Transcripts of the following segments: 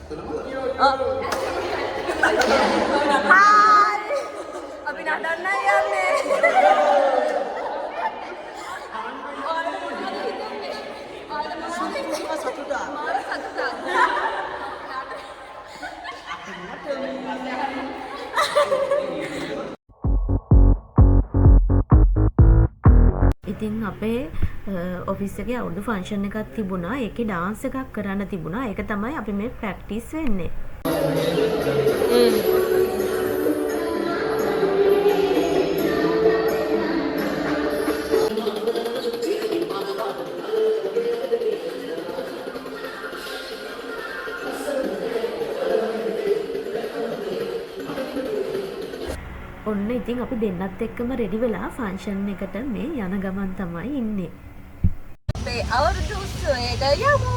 Hai. Abi nadana yන්නේ. ඉතින් අපේ office එකේ අවුරුදු ෆන්ක්ෂන් එකක් තිබුණා. ඒකේ ඩාන්ස් එකක් කරන්න තිබුණා. ඒක තමයි අපි මේ ප්‍රැක්ටිස් වෙන්නේ. ඔන්න ඉතින් අපි දෙන්නත් එක්කම රෙඩි වෙලා ෆන්ක්ෂන් එකට මේ යන ගමන් තමයි ඉන්නේ. අපේ අවුරුදු උත්සවයට යමු.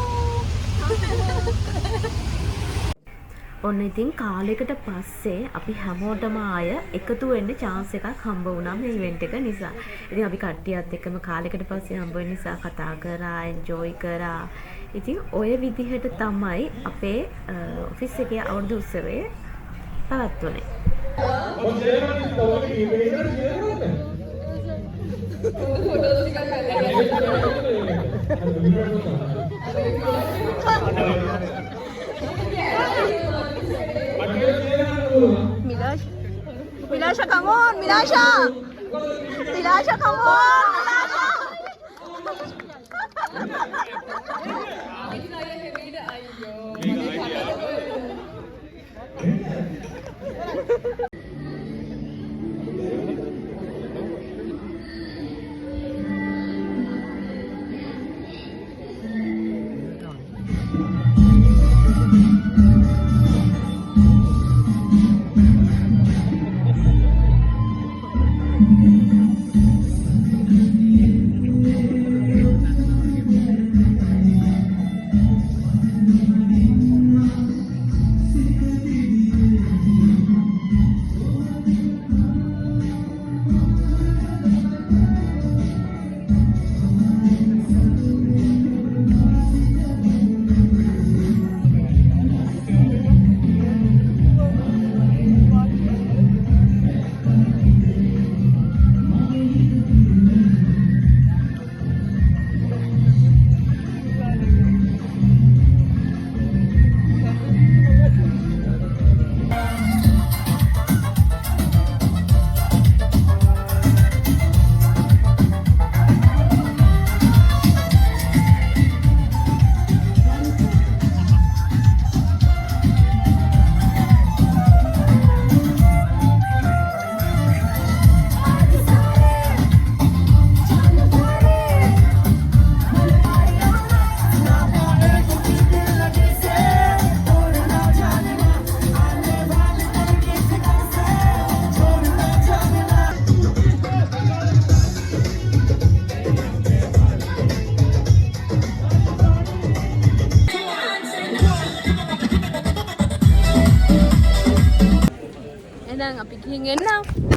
ඔන්න ඉතින් කාලයකට පස්සේ අපි හැමෝටම ආය එකතු වෙන්න chance එකක් හම්බ වුණා මේ ඉවෙන්ට් එක නිසා. ඉතින් අපි කට්ටියත් එක්කම කාලයකට පස්සේ හම්බ වෙන නිසා කතා කරා, එන්ජොයි කරා. ඉතින් ඔය විදිහට තමයි අපේ ඔෆිස් එකේ අවුරුදු උත්සවය පවත්වන්නේ. Milasha, come on, Milasha. Milasha, come on, Đang ngập thì nghe nào.